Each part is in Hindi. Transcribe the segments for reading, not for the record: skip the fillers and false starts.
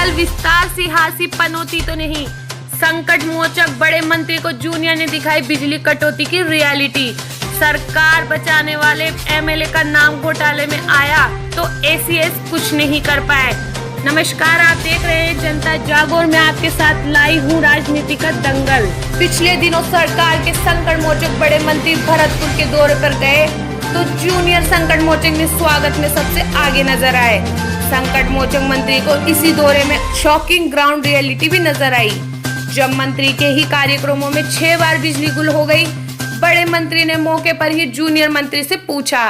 मंत्रिमंडल विस्तार से हासी पनौती तो नहीं, संकट मोचक बड़े मंत्री को जूनियर ने दिखाई बिजली कटौती की रियलिटी। सरकार बचाने वाले एमएलए का नाम घोटाले में आया तो एसीएस कुछ नहीं कर पाए। नमस्कार, आप देख रहे हैं जनता जागो और मैं आपके साथ लाई हूँ राजनीति का दंगल। पिछले दिनों सरकार के संकट मोचक बड़े मंत्री भरतपुर के दौरे पर गए तो जूनियर संकट मोचक में स्वागत में सबसे आगे नजर आए। संकट मोचक मंत्री को इसी दौरे में शॉकिंग ग्राउंड रियलिटी भी नजर आई। जब मंत्री के ही कार्यक्रमों में 6 बार बिजली गुल हो गई, बड़े मंत्री ने मौके पर ही जूनियर मंत्री से पूछा।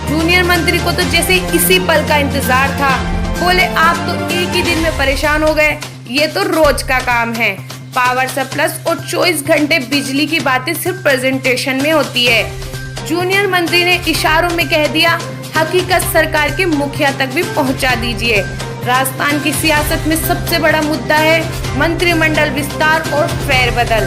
जूनियर मंत्री को तो जैसे इसी पल का इंतजार था। बोले, आप तो एक ही दिन में परेशान हो गए, ये तो रोज का काम है। पावर सरप्लस और 24 घंटे बिजली की बातें सिर्फ प्रेजेंटेशन में होती है। जूनियर मंत्री ने इशारों में कह दिया, हकीकत सरकार के मुखिया तक भी पहुंचा दीजिए। राजस्थान की सियासत में सबसे बड़ा मुद्दा है मंत्रिमंडल विस्तार और फेरबदल।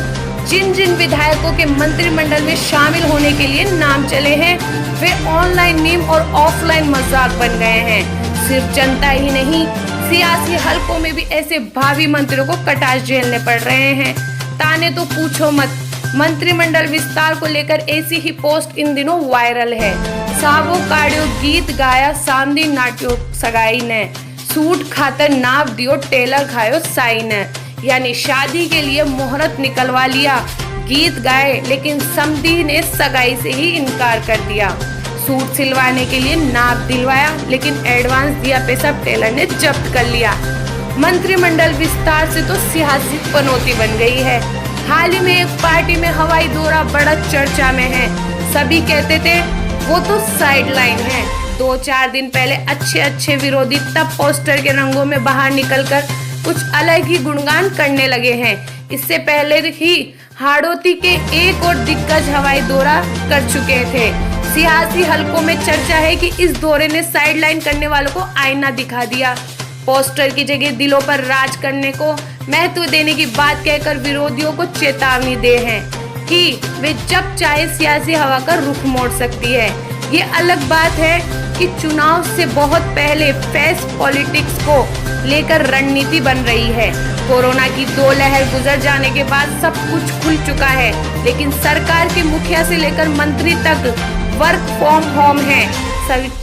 जिन जिन विधायकों के मंत्रिमंडल में शामिल होने के लिए नाम चले हैं, वे ऑनलाइन मीम और ऑफलाइन मजाक बन गए हैं। सिर्फ जनता ही नहीं, सियासी हलकों में भी ऐसे भावी मंत्रियों को कटाश झेलने पड़ रहे हैं। ताने तो पूछो मत। मंत्रिमंडल विस्तार को लेकर ऐसी ही पोस्ट इन दिनों वायरल है। सावो काड़ियो गीत गाया सामदी नाट्यो सगाई ने, सूट खातर नाप दियो टेलर खायो साई ने। यानी शादी के लिए मुहूर्त निकलवा लिया, गीत गाए, लेकिन समधी ने सगाई से ही इनकार कर दिया। सूट सिलवाने के लिए नाप दिलवाया, लेकिन एडवांस दिया पैसा टेलर ने जब्त कर लिया। मंत्रिमंडल विस्तार से तो सियासी पनौती बन गई है। हाल ही में एक पार्टी में हवाई दौरा बड़ा चर्चा में है। सभी कहते थे वो तो साइडलाइन है। 2-4 दिन पहले अच्छे विरोधी तब पोस्टर के रंगों में बाहर निकलकर कुछ अलग ही गुणगान करने लगे हैं। इससे पहले ही हाड़ौती के एक और दिग्गज हवाई दौरा कर चुके थे। सियासी हलकों में चर्चा है कि इस दौरे ने साइडलाइन करने वालों को आईना दिखा दिया। पोस्टर की जगह दिलों पर राज करने को महत्व देने की बात कहकर विरोधियों को चेतावनी दे हैं कि वे जब चाहे सियासी हवा का रुख मोड़ सकती है। ये अलग बात है कि चुनाव से बहुत पहले फेस पॉलिटिक्स को लेकर रणनीति बन रही है। कोरोना की 2 लहर गुजर जाने के बाद सब कुछ खुल चुका है, लेकिन सरकार के मुखिया से लेकर मंत्री तक वर्क फ्रॉम होम है।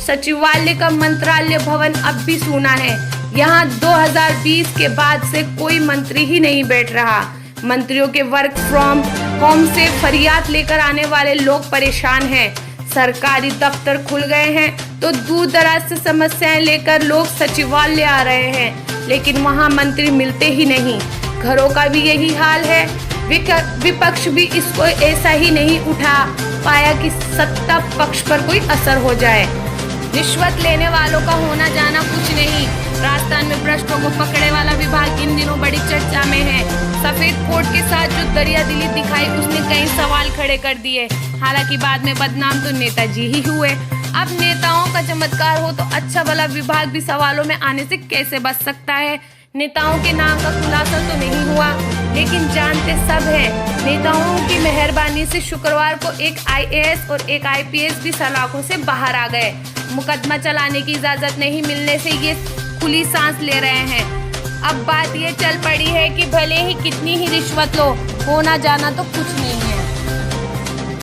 सचिवालय का मंत्रालय भवन अब भी सूना है। यहाँ 2020 के बाद से कोई मंत्री ही नहीं बैठ रहा। मंत्रियों के वर्क फ्रॉम होम से फरियाद लेकर आने वाले लोग परेशान हैं। सरकारी दफ्तर खुल गए हैं तो दूर दराज से समस्याएं लेकर लोग सचिवालय आ रहे हैं, लेकिन वहां मंत्री मिलते ही नहीं। घरों का भी यही हाल है। विपक्ष भी इसको ऐसा ही नहीं उठा पाया कि सत्ता पक्ष पर कोई असर हो जाए। रिश्वत लेने वालों का होना जाना कुछ नहीं। राजस्थान में भ्रष्टों को पकड़ने वाला विभाग इन दिनों बड़ी चर्चा में है। सफेद कोट के साथ जो दरियादिली दिखाई, उसने कई सवाल खड़े कर दिए। हालांकि बाद में बदनाम तो नेताजी ही हुए। अब नेताओं का चमत्कार हो तो अच्छा भला विभाग भी सवालों में आने से कैसे बच सकता है। नेताओं के नाम का खुलासा तो नहीं हुआ, लेकिन जानते सब हैं। नेताओं की मेहरबानी से शुक्रवार को एक आईएएस और एक आईपीएस भी सलाखों से बाहर आ गए। मुकदमा चलाने की इजाजत नहीं मिलने से ये खुली सांस ले रहे हैं। अब बात ये चल पड़ी है कि भले ही कितनी ही रिश्वत लो, होना जाना तो कुछ नहीं है।